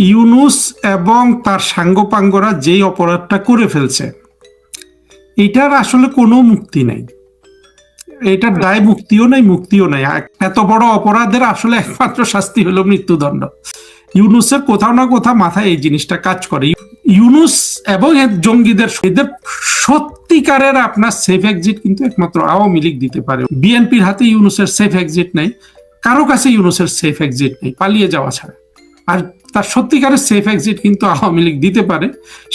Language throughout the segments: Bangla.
ইউনূস এবং তার সাঙ্গপাঙ্গরা যেই অপরাধটা করে ফেলছে, এটার আসলে কোনো মুক্তি নাই, এটার দায় মুক্তিও নাই, মুক্তিও নাই। এত বড় অপরাধের আসলে একমাত্র শাস্তি হলো মৃত্যুদণ্ড। ইউনূসের কোথাও না কোথাও মাথায় এই জিনিসটা কাজ করে। ইউনূস এবং জঙ্গিদের এদের সত্যিকারের আপনার সেফ এক্সিট কিন্তু একমাত্র আওয়ামী লীগ দিতে পারে। বিএনপির হাতে ইউনূসের সেফ এক্সিট নাই, কারো কাছে ইউনূসের সেফ এক্সিট নেই পালিয়ে যাওয়া ছাড়া। আর তার সত্যিকারের সেফ এক্সিট কিন্তু আওয়ামী লীগ দিতে পারে।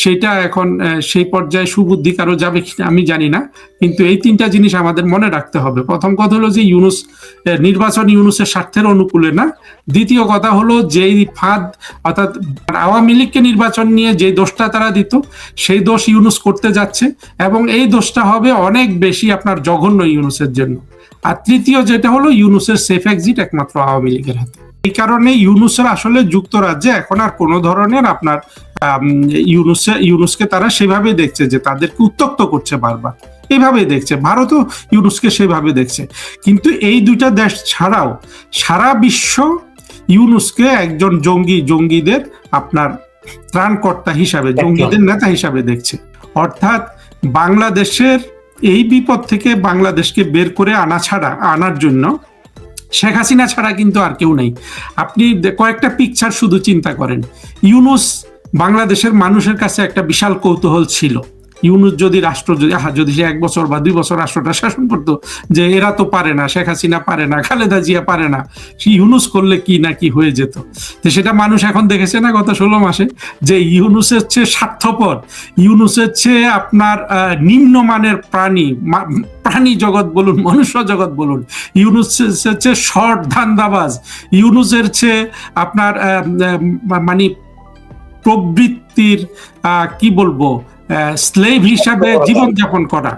সেটা এখন সেই পর্যায়ে সুবুদ্ধি কারো যাবে কিনা আমি জানি না, কিন্তু এই তিনটা জিনিস আমাদের মনে রাখতে হবে। প্রথম কথা হলো যে ইউনূস নির্বাচন ইউনূসের স্বার্থের অনুকূলে না। দ্বিতীয় কথা হলো যেই ফাঁদ, অর্থাৎ আওয়ামী লীগকে নির্বাচন নিয়ে যে দোষটা তারা দিত, সেই দোষ ইউনূস করতে যাচ্ছে, এবং এই দোষটা হবে অনেক বেশি আপনার জঘন্য ইউনূসের জন্য। আর তৃতীয় যেটা হলো ইউনূসের সেফ এক্সিট একমাত্র আওয়ামী লীগের হাতে। এই কারণে ইউনূসের আসলে যুক্তরাজ্যে এখন আর কোনো ধরনের আপনার ইউনূসকে তারা সেভাবে দেখছে যে তাদেরকে উত্ত্যক্ত করছে বারবার, এইভাবে দেখছে। ভারতও ইউনূসকে সেভাবে দেখছে। কিন্তু এই দুইটা দেশ ছাড়াও সারা বিশ্ব ইউনূসকে একজন জঙ্গিদের আপনার ত্রাণকর্তা হিসাবে, জঙ্গিদের নেতা হিসাবে দেখছে। অর্থাৎ বাংলাদেশের এই বিপদ থেকে বাংলাদেশকে বের করে আনার জন্য শেখ হাসিনা ছাড়া কিন্তু আর কেউ নেই। আপনি কয়েকটা পিকচার শুধু চিন্তা করেন। ইউনূস বাংলাদেশের মানুষের কাছে একটা বিশাল কৌতূহল ছিল, ইউনূস যদি যদি সে 1 বছর বা 2 বছর রাষ্ট্রটা শাসন করতো, যে এরা তো পারে না, শেখ হাসিনা পারে না, খালেদা জিয়া পারে না, ইউনূস করলে কি না কি হয়ে যেত। তো সেটা মানুষ এখন দেখেছে না গত 16 মাসে, যে ইউনূসের চেয়ে স্বার্থপর, ইউনূসের চেয়ে আপনার নিম্নমানের প্রাণী জগৎ বলুন, মনুষ্য জগৎ বলুন, ইউনূসের চেয়ে শর্ট ধান্দাবাজ, ইউনূসের চেয়ে আপনার মানে প্রবৃত্তির কি বলবো স্লেভ হিসাবে জীবনযাপন করা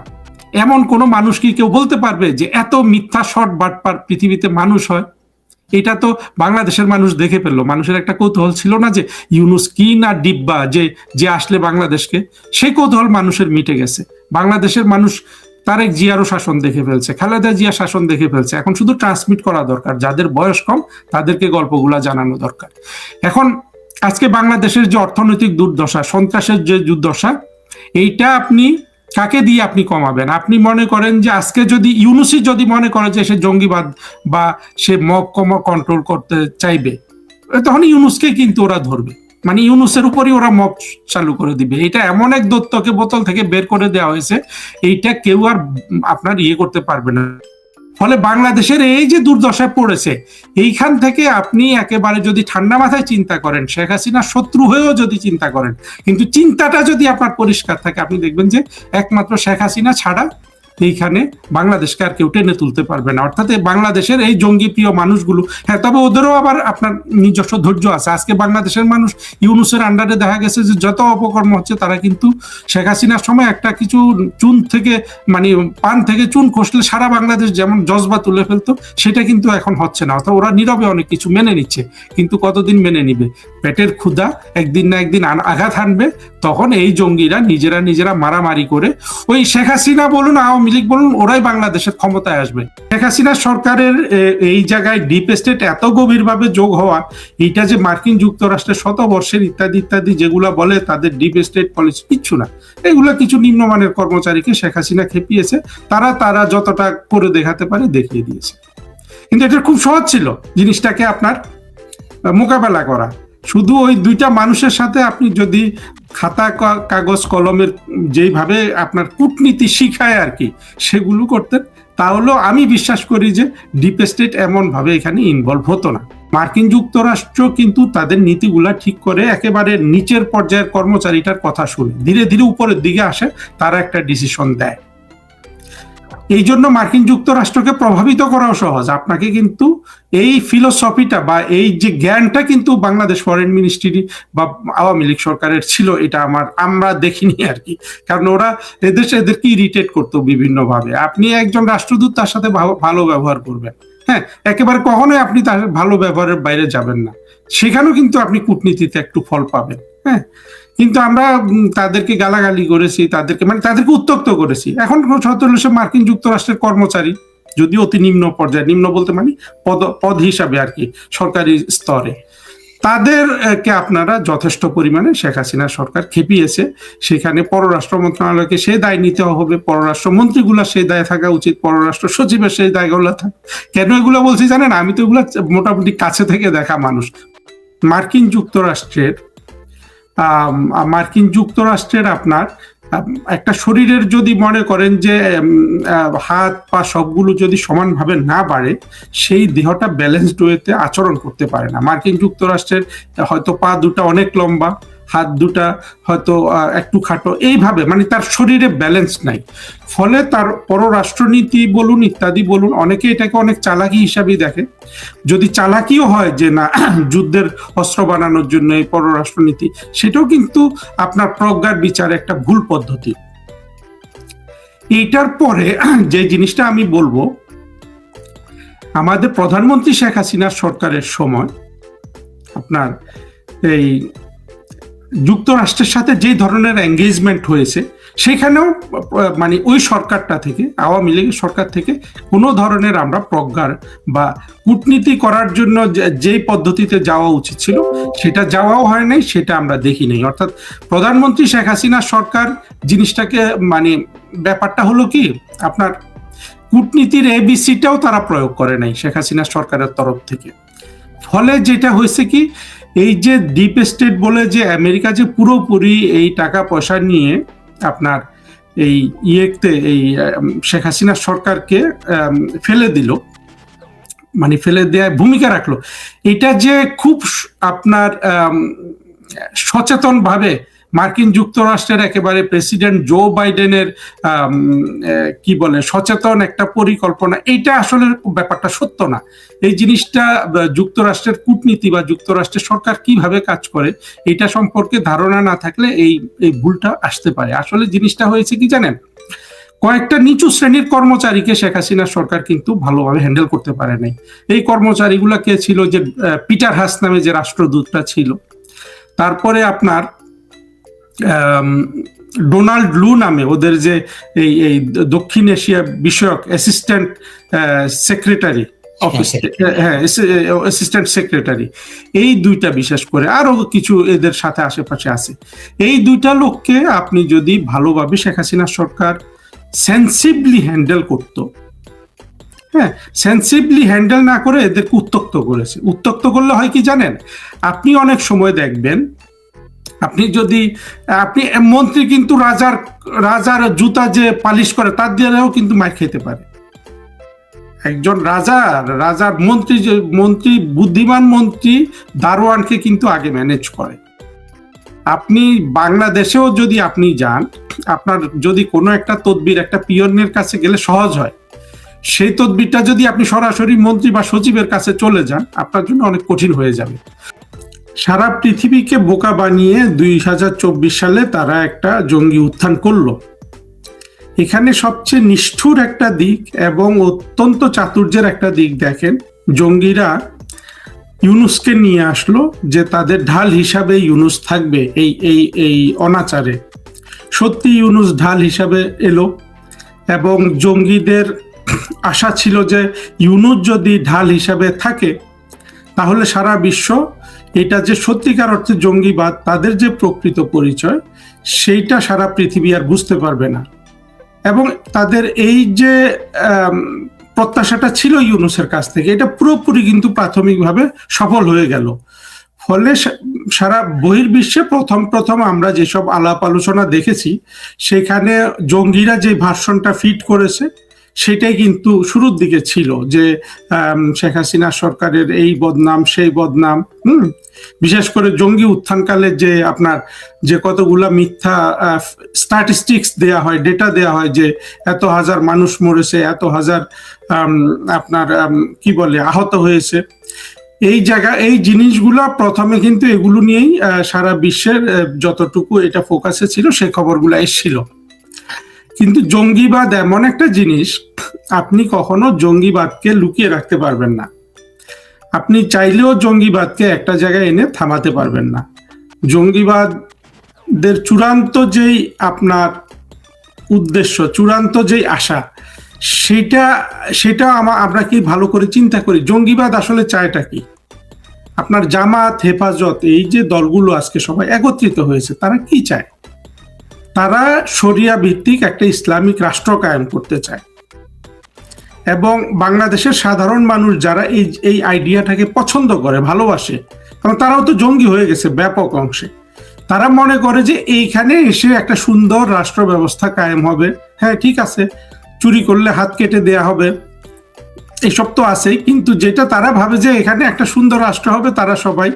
এমন কোন মানুষ কি কেউ বলতে পারবে যে এত মিথ্যা শট বাটপার পৃথিবীতে মানুষ হয়? এটা তো বাংলাদেশের মানুষ দেখে ফেললো। মানুষের একটা কৌতূহল ছিল না যে ইউনূস কি না ডিব্বা যে আসলে বাংলাদেশকে, সেই কৌতূহল মানুষের মিটে গেছে। বাংলাদেশের মানুষ তারেক জিয়ারও শাসন দেখে ফেলছে, খালেদা জিয়া শাসন দেখে ফেলছে। এখন শুধু ট্রান্সমিট করা দরকার, যাদের বয়স কম তাদেরকে গল্পগুলা জানানো দরকার। এখন আজকে বাংলাদেশের যে অর্থনৈতিক দুর্দশা, সন্ত্রাসের যে দুর্দশা, এইটা আপনি কাকে দিয়ে আপনি কমাবেন? আপনি মনে করেন যে আজকে যদি ইউনূসই যদি মনে করে যে সে জঙ্গিবাদ বা সে মব কন্ট্রোল করতে চাইবে, তখন ইউনূসকে কিন্তু ওরা ধরবে, মানে ইউনূসের উপরই ওরা মব চালু করে দিবে। এটা এমন এক দত্তকে বোতল থেকে বের করে দেওয়া হয়েছে, এইটা কেউ আর আপনার করতে পারবে না। ফলে বাংলাদেশের এই যে দুর্দশায় পড়েছে, এইখান থেকে আপনি একেবারে যদি ঠান্ডা মাথায় চিন্তা করেন, শেখ হাসিনার শত্রু হয়েও যদি চিন্তা করেন, কিন্তু চিন্তাটা যদি আপনার পরিষ্কার থাকে, আপনি দেখবেন যে একমাত্র শেখ হাসিনা ছাড়া এইখানে বাংলাদেশকে আর কেউ টেনে তুলতে পারবে না। অর্থাৎ বাংলাদেশের এই জঙ্গি প্রিয় মানুষগুলো, হ্যাঁ, তবে ওদেরও আবার আপনার নিজস্ব ধৈর্য আছে। আজকে বাংলাদেশের মানুষ ইউনূসের আন্ডারে দেখা গেছে যে যত অপকর্ম হচ্ছে, তারা কিন্তু শেখ হাসিনার সময় একটা কিছু চুন থেকে, মানে পান থেকে চুন খসলে সারা বাংলাদেশ যেমন জজবা তুলে ফেলতো, সেটা কিন্তু এখন হচ্ছে না। অর্থাৎ ওরা নীরবে অনেক কিছু মেনে নিচ্ছে, কিন্তু কতদিন মেনে নিবে? পেটের ক্ষুধা একদিন না একদিন আঘাত হানবে, তখন এই জঙ্গিরা নিজেরা মারামারি করে ওই শেখ হাসিনা বলুন, আওয়ামী লীগ বলুন, ওরাই বাংলাদেশের ক্ষমতায় আসবে। শেখ হাসিনা সরকারের এই জায়গায় ডিপ স্টেট এত গভীরভাবে যোগ হওয়া, এইটা যে মার্কিন যুক্তরাষ্ট্রের শতবর্ষের ইত্যাদি যেগুলা বলে তাদের ডিপ স্টেট পলিসি, কিচ্ছু না। এগুলা কিছু নিম্নমানের কর্মচারীকে শেখ হাসিনা খেপিয়েছে, তারা যতটা করে দেখাতে পারে দেখিয়ে দিয়েছে। কিন্তু এটা খুব সহজ ছিল জিনিসটাকে আপনার মোকাবেলা করা। শুধু ওই দুইটা মানুষের সাথে আপনি যদি খাতা কাগজ কলমের যেইভাবে আপনার কূটনীতি শিখায় আর কি, সেগুলো করতেন, তাহলে আমি বিশ্বাস করি যে ডিপ স্টেট এমন ভাবে এখানে ইনভলভ হতো না। মার্কিন যুক্তরাষ্ট্র কিন্তু তাদের নীতিগুলা ঠিক করে একেবারে নিচের পর্যায়ের কর্মচারীটার কথা শুনে ধীরে ধীরে উপরের দিকে আসে, তারা একটা ডিসিশন দেয়। এই জন্য মার্কিন যুক্তরাষ্ট্রকে প্রভাবিত করাও সহজ। আপনাকে কিন্তু এই ফিলোসফিটা বা এই যে জ্ঞানটা কিন্তু বাংলাদেশ ফরেন মিনিস্ট্রি বা আওয়ামী লীগ সরকারের ছিল, এটা আমরা দেখিনি আর কি। কারণ ওরা এদেরকে ইরিটেট করতো বিভিন্ন ভাবে। আপনি একজন রাষ্ট্রদূত, তার সাথে ভালো ব্যবহার করবেন, হ্যাঁ, একেবারে কখনোই আপনি তার ভালো ব্যবহারের বাইরে যাবেন না। সেখানেও কিন্তু আপনি কূটনীতিতে একটু ফল পাবেন, হ্যাঁ। কিন্তু আমরা তাদেরকে গালাগালি করেছি, তাদেরকে উত্ত্যক্ত করেছি। এখন মার্কিন যুক্তরাষ্ট্রের কর্মচারী, যদিও অতি নিম্ন পর্যায়ে, নিম্ন বলতে মানে পদ হিসাবে আর কি, সরকারি স্তরে, তাদেরকে আপনারা যথেষ্ট পরিমাণে শেখ হাসিনা সরকার খেপিয়েছে। সেখানে পররাষ্ট্র মন্ত্রণালয়কে সেই দায় নিতে হবে, পররাষ্ট্রমন্ত্রীগুলো সেই দায় থাকা উচিত, পররাষ্ট্র সচিবের সেই দায়গুলো থাকে। কেন এগুলো বলছি জানেন? আমি তো এগুলো মোটামুটি কাছে থেকে দেখা মানুষ। মার্কিন যুক্তরাষ্ট্রের আপনার একটা শরীরের যদি মনে করেন যে হাত পা সবগুলো যদি সমানভাবে না বাড়ে, সেই দেহটা ব্যালেন্সড ওয়েতে আচরণ করতে পারে না। মার্কিন যুক্তরাষ্ট্রের হয়তো পা দুটা অনেক লম্বা, হাত দুটা হয়তো একটু খাটো, এইভাবে মানে তার শরীরে ব্যালেন্স নাই। ফলে তার পররাষ্ট্রনীতি বলুন ইত্যাদি বলুন, অনেকে এটাকে অনেক চালাকি হিসাবেই দেখে। যদি চালাকিও হয় যে না যুদ্ধের অস্ত্র বানানোর জন্য এই পররাষ্ট্রনীতি, সেটাও কিন্তু আপনার প্রজ্ঞার বিচারে একটা ভুল পদ্ধতি। এইটার পরে যে জিনিসটা আমি বলবো, আমাদের প্রধানমন্ত্রী শেখ হাসিনার সরকারের সময় আপনার এই যুক্তরাষ্ট্রের সাথে যে ধরনের এঙ্গেজমেন্ট হয়েছে, সেখানেও মানে ওই সরকারটা থেকে, আওয়ামী লীগের সরকার থেকে কোনো ধরনের আমরা প্রজ্ঞার বা কূটনীতি করার জন্য যে পদ্ধতিতে যাওয়া উচিত ছিল সেটা যাওয়াও হয় নাই, সেটা আমরা দেখি নাই। অর্থাৎ প্রধানমন্ত্রী শেখ হাসিনা সরকার জিনিসটাকে মানে ব্যাপারটা হলো কি, আপনার কূটনীতির এবিসিটাও তারা প্রয়োগ করে নাই শেখ হাসিনা সরকারের তরফ থেকে। ফলে যেটা হয়েছে কি, এই যে ডিপ স্টেট বলে যে আমেরিকা যে পুরোপুরি এই টাকা পয়সা নিয়ে আপনার এই এই শেখ হাসিনা সরকারকে ফেলে দিল, মানে ফেলে দেওয়ার ভূমিকা রাখলো, এটা যে খুব আপনার সচেতন ভাবে মার্কিন যুক্তরাষ্ট্রের একেবারে প্রেসিডেন্ট জো বাইডেনের কি বলে সচেতন একটা পরিকল্পনা, এইটা আসলে ব্যাপারটা সত্য না। এই জিনিসটা যুক্তরাষ্ট্রের কূটনীতি বা যুক্তরাষ্ট্রের সরকার কিভাবে কাজ করে এটা সম্পর্কে ধারণা না থাকলে এই ভুলটা আসতে পারে। আসলে জিনিসটা হয়েছে কি জানেন, কয়েকটা নিচু শ্রেণীর কর্মচারীকে শেখ হাসিনা সরকার কিন্তু ভালোভাবে হ্যান্ডেল করতে পারে নাই। এই কর্মচারীগুলা কে ছিল? যে পিটার হাস নামে যে রাষ্ট্রদূতটা ছিল, তারপরে আপনার ডোনাল্ড লু নামে ওদের যে এই দক্ষিণ এশিয়া বিষয়ক অ্যাসিস্ট্যান্ট সেক্রেটারি অফিস, হ্যাঁ অ্যাসিস্ট্যান্ট সেক্রেটারি, এই দুইটা বিশেষ করে, আরো কিছু এদের সাথে আশেপাশে আছে। এই দুইটা লোককে আপনি যদি ভালোভাবে শেখ হাসিনা সরকার সেন্সিবলি হ্যান্ডেল করতো, হ্যাঁ সেন্সিবলি হ্যান্ডেল না করে এদেরকে উত্তক্ত করেছে। উত্তক্ত করলে হয় কি জানেন, আপনি অনেক সময় দেখবেন, আপনি মন্ত্রী কিন্তু রাজার জুতা যে পালিশ করে তার দিয়েও কিন্তু মার খেতে পারে। একজন রাজার মন্ত্রী বুদ্ধিমান মন্ত্রী দারোয়ানকে কিন্তু আগে ম্যানেজ করে। আপনি বাংলাদেশেও যদি আপনি যান, আপনার যদি কোনো একটা তদবির একটা পিয়নের কাছে গেলে সহজ হয়, সেই তদবিরটা যদি আপনি সরাসরি মন্ত্রী বা সচিবের কাছে চলে যান, আপনার জন্য অনেক কঠিন হয়ে যাবে। সারা পৃথিবীকে বোকা বানিয়ে 2024 সালে তারা একটা জঙ্গি উত্থান করলো। এখানে সবচেয়ে নিষ্ঠুর একটা দিক এবং অত্যন্ত চাতুর্যের একটা দিক দেখেন, জঙ্গিরা ইউনুসকে নিয়ে আসলো যে তাদের ঢাল হিসাবে ইউনুস থাকবে এই অনাচারে। সত্যি ইউনুস ঢাল হিসাবে এলো এবং জঙ্গিদের আশা ছিল যে ইউনুস যদি ঢাল হিসাবে থাকে তাহলে সারা বিশ্ব এটা যে সত্যিকার অর্থে জঙ্গিবাদ, তাদের যে প্রকৃত পরিচয়, সেইটা সারা পৃথিবী আর বুঝতে পারবে না। এবং তাদের এই যে প্রত্যাশাটা ছিল ইউনুসের কাছ থেকে, এটা পুরোপুরি কিন্তু প্রাথমিকভাবে সফল হয়ে গেল। ফলে সারা বহির্বিশ্বে প্রথম আমরা যেসব আলাপ আলোচনা দেখেছি, সেখানে জঙ্গিরা যে ভার্সনটা ফিট করেছে সেটাই কিন্তু শুরুর দিকে ছিল যে শেখ হাসিনা সরকারের এই বদনাম সেই বদনাম। বিশেষ করে জঙ্গি উত্থানকালে যে আপনার যে কতগুলা মিথ্যা স্ট্যাটিস্টিক্স দেয়া হয়, ডেটা দেয়া হয় যে এত হাজার মানুষ মরেছে, এত হাজার আপনার কি বলে আহত হয়েছে, এই জিনিসগুলা প্রথমে কিন্তু এগুলো নিয়েই সারা বিশ্বের যতটুকু এটা ফোকাসে ছিল সেই খবরগুলো এসেছিল। কিন্তু জঙ্গিবাদ এমন একটা জিনিস, আপনি কখনো জঙ্গিবাদকে লুকিয়ে রাখতে পারবেন না। আপনি চাইলেও জঙ্গিবাদকে একটা জায়গায় এনে থামাতে পারবেন না। জঙ্গিবাদের চূড়ান্ত যেই আপনার উদ্দেশ্য, চূড়ান্ত যেই আশা, সেটা আমরা কি ভালো করে চিন্তা করি? জঙ্গিবাদ আসলে চায়টা কি? আপনার জামাত, হেফাজত, এই যে দলগুলো আজকে সবাই একত্রিত হয়েছে, তারা কি চায়? তারা শরিয়া ভিত্তিক একটা ইসলামিক রাষ্ট্র কায়েম করতে চায়। এবং বাংলাদেশের সাধারণ মানুষ যারা এই আইডিয়াটাকে পছন্দ করে, ভালোবাসে, কারণ তারাও তো জঙ্গি হয়ে গেছে ব্যাপক অংশে, তারা মনে করে যে এইখানে এসে একটা সুন্দর রাষ্ট্র ব্যবস্থা কায়েম হবে। হ্যাঁ, ঠিক আছে, চুরি করলে হাত কেটে দেয়া হবে, এসব তো আছেই, কিন্তু যেটা তারা ভাবে যে এখানে একটা সুন্দর রাষ্ট্র হবে, তারা সবাই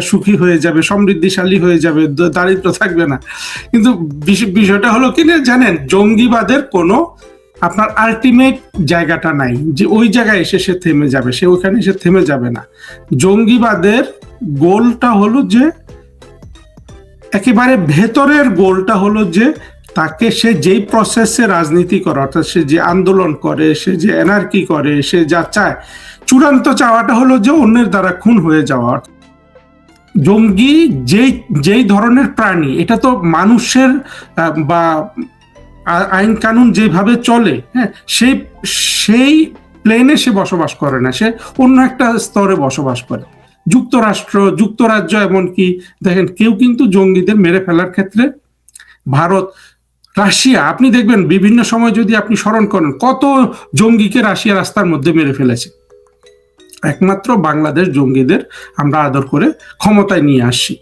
সুখী হয়ে যাবে, সমৃদ্ধিশালী হয়ে যাবে, দারিদ্র থাকবে না। কিন্তু বিষয়টা হলো কি না জানেন, জঙ্গিবাদের কোনো আপনার আলটিমেট জায়গাটা নাই যে ওই জায়গায় এসে সে থেমে যাবে, সে ওখানে এসে থেমে যাবে না। জঙ্গিবাদের গোলটা হলো যে একেবারে ভেতরের গোলটা হলো যে তাকে, সে যেই প্রসেসে রাজনীতি করে, অর্থাৎ সে যে আন্দোলন করে, সে যে এনার্কি করে, সে যা চায়, চূড়ান্ত চাওয়াটা হলো যে অন্যের দ্বারা খুন হয়ে যাওয়া। জঙ্গি যেই ধরনের প্রাণী, এটা তো মানুষের বা আইন কানুন যেভাবে চলে, হ্যাঁ, সেই প্লেনে সে বসবাস করে না, সে অন্য একটা স্তরে বসবাস করে। যুক্তরাজ্য এমনকি দেখেন, কেউ কিন্তু জঙ্গিদের মেরে ফেলার ক্ষেত্রে, ভারত, রাশিয়া, আপনি দেখবেন বিভিন্ন সময় যদি আপনি স্মরণ করেন, কত জঙ্গিকে রাশিয়া রাস্তার মধ্যে মেরে ফেলেছে। একমাত্র বাংলাদেশ জঙ্গিদের আমরা আদর করে ক্ষমতায় নিয়ে আসছি।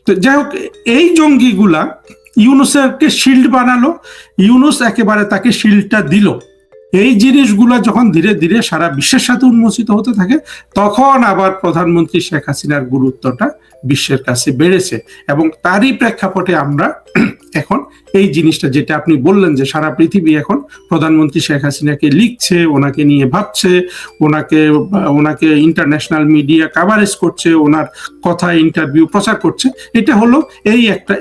তো যাই হোক, এই জঙ্গিগুলা ইউনূসকে শিল্ড বানালো, ইউনূস একেবারে তাকে শিল্ডটা দিল। এই জিনিসগুলা যখন ধীরে ধীরে সারা বিশ্বের সাথে উন্মোচিত হতে থাকে, তখন আবার প্রধানমন্ত্রী শেখ হাসিনার গুরুত্বটা বিশ্বের কাছে বেড়েছে। এবং তারই প্রেক্ষাপটে আমরা এখন এই জিনিসটা, যেটা আপনি বললেন যে সারা পৃথিবী এখন প্রধানমন্ত্রী শেখ হাসিনাকে লিখছে, ওনাকে নিয়ে ভাবছে, ওনাকে ইন্টারন্যাশনাল মিডিয়া কাভারেজ করছে, ওনার কথা ইন্টারভিউ প্রচার করছে। এটা হলো এই একটা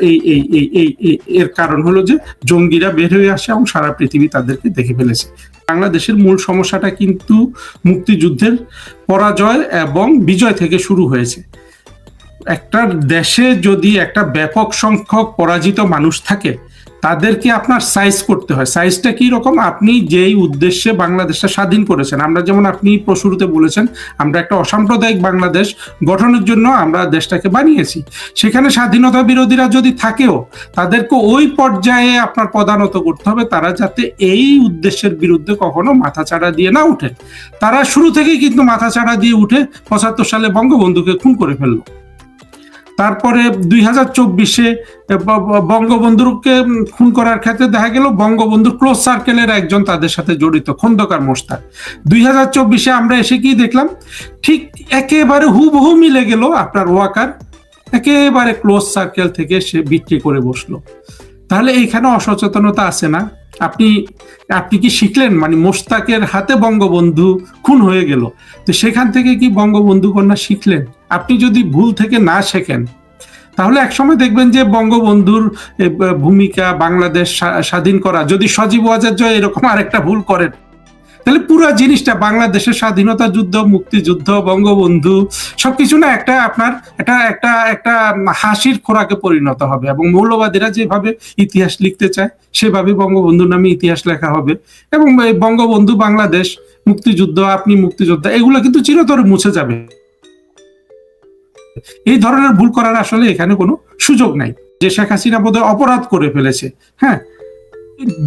এর কারণ হলো যে জঙ্গিরা বের হয়ে আসে এবং সারা পৃথিবী তাদেরকে দেখে ফেলেছে। বাংলাদেশের মূল সমস্যাটা কিন্তু মুক্তিযুদ্ধের পরাজয় এবং বিজয় থেকে শুরু হয়েছে। একটা দেশে যদি একটা ব্যাপক সংখ্যক পরাজিত মানুষ থাকে, তাদেরকে আপনার সাইজ করতে হয়। সাইজটা কি রকম? আপনি যেই উদ্দেশ্যে বাংলাদেশটা স্বাধীন করেছেন, আমরা যেমন আপনি শুরুতে বলেছেন, আমরা একটা অসাম্প্রদায়িক বাংলাদেশ গঠনের জন্য আমরা দেশটাকে বানিয়েছি। সেখানে স্বাধীনতা বিরোধীরা যদি থাকেও, তাদেরকে ওই পর্যায়ে আপনার প্রধানত করতে হবে, তারা যাতে এই উদ্দেশ্যের বিরুদ্ধে কখনো মাথাচাড়া দিয়ে না উঠে। তারা শুরু থেকেই কিন্তু মাথাচাড়া দিয়ে উঠে ৭৫ সালে বঙ্গবন্ধুকে খুন করে ফেললো। তারপরে ২০২৪-এ বঙ্গবন্ধুকে খুন করার ক্ষেত্রে দেখা গেল বঙ্গবন্ধুর ক্লোজ সার্কেলের একজন তাদের সাথে জড়িত, খন্দকার মোশতাক। ২০২৪-এ আমরা এসে কি দেখলাম? ঠিক একেবারে হুবহু মিলে গেল আপনার ওয়াকার, একেবারে ক্লোজ সার্কেল থেকে সে বিক্রি করে বসলো। তাহলে এইখানে অসচেতনতা আছে না? আপনি কি শিখলেন? মানে মোশতাকের হাতে বঙ্গবন্ধু খুন হয়ে গেল, তো সেখান থেকে কি বঙ্গবন্ধু কন্যা শিখলেন? আপনি যদি ভুল থেকে না শেখেন, তাহলে একসময় দেখবেন যে বঙ্গবন্ধুর ভূমিকা বাংলাদেশ স্বাধীন করা, যদি সজীব ওয়াজেদ জয় এরকম আরেকটা ভুল করেন, তাহলে পুরো জিনিসটা বাংলাদেশের স্বাধীনতা যুদ্ধ, মুক্তিযুদ্ধ, বঙ্গবন্ধু সবকিছু না একটা আপনার একটা হাসির খোরাকে পরিণত হবে। এবং মৌলবাদীরা যেভাবে ইতিহাস লিখতে চায়, সেভাবে বঙ্গবন্ধুর নামে ইতিহাস লেখা হবে। এবং বঙ্গবন্ধু, বাংলাদেশ, মুক্তিযুদ্ধ, আপনি মুক্তিযোদ্ধা, এগুলো কিন্তু চিরতরে মুছে যাবে। এই ধরনের ভুল করার আসলে এখানে কোনো সুযোগ নাই যে শেখ হাসিনা বোধহয় অপরাধ করে ফেলেছে। হ্যাঁ,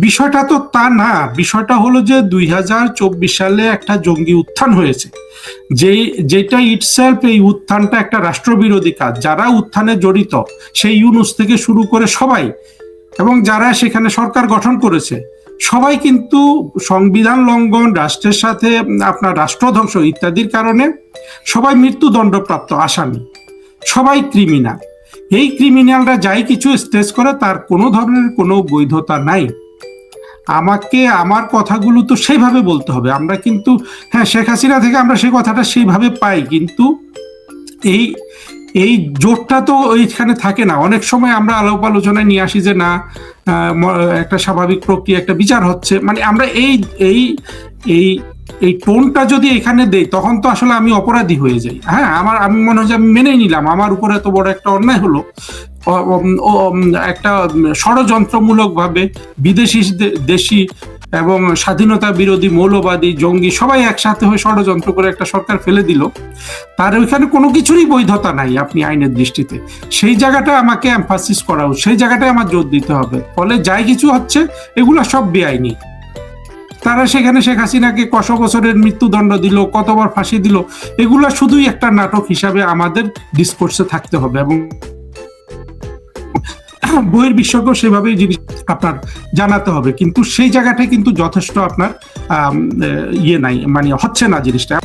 বিষয়টা তো তা না। বিষয়টা হলো যে ২০২৪ সালে একটা জঙ্গি উত্থান হয়েছে, যেটা ইটসেলফ, এই উত্থানটা একটা রাষ্ট্রবিরোধী কাজ। যারা উত্থানে জড়িত, সেই ইউনূস থেকে শুরু করে সবাই, এবং যারা সেখানে সরকার গঠন করেছে, সবাই কিন্তু সংবিধান লঙ্ঘন, রাষ্ট্রের সাথে আপনার রাষ্ট্রধ্বংস ইত্যাদির কারণে সবাই মৃত্যুদণ্ডপ্রাপ্ত আসামি, সবাই ক্রিমিনাল। এই ক্রিমিনালরা যাই কিছু স্টেজ করে, তার কোনো ধরনের কোনো বৈধতা নাই। আমাকে আমার কথাগুলো তো সেইভাবে বলতে হবে। আমরা কিন্তু, হ্যাঁ, শেখ হাসিনা থেকে আমরা সেই কথাটা সেইভাবে পাই, কিন্তু এই জোরটা তো ওইখানে থাকে না। অনেক সময় আমরা আলাপ আলোচনায় নিয়ে আসি যে না, একটা স্বাভাবিক প্রক্রিয়া, একটা বিচার হচ্ছে, মানে আমরা এই টোনটা যদি এখানে দেই, তখন তো আসলে আমি অপরাধী হয়ে যাই। হ্যাঁ, আমি মনে হয় যে আমি মেনেই নিলাম, আমার উপরে এত বড় একটা অন্যায় হলো, একটা ষড়যন্ত্রমূলক ভাবে দেশি এবং স্বাধীনতা বিরোধী, মৌলবাদী, জঙ্গি সবাই একসাথে হয়ে ষড়যন্ত্র করে একটা সরকার ফেলে দিল, তার ওইখানে কোনো কিছুরই বৈধতা নাই আপনি আইনের দৃষ্টিতে। সেই জায়গাটা আমাকে এমফাসিস করা উচিত, সেই জায়গাটায় আমার জোর দিতে হবে। ফলে যাই কিছু হচ্ছে এগুলো সব বেআইনি। তারা সেখানে শেখ হাসিনাকে কত বছরের মৃত্যুদণ্ড দিল, কতবার ফাঁসি দিল, এগুলো শুধুই একটা নাটক হিসাবে আমাদের ডিসকোর্সে থাকতে হবে। এবং বইয়ের বিশ্বকেও সেভাবেই জিনিস আপনার জানাতে হবে, কিন্তু সেই জায়গাটায় কিন্তু যথেষ্ট আপনার ইয়ে নাই, মানে হচ্ছে না জিনিসটা।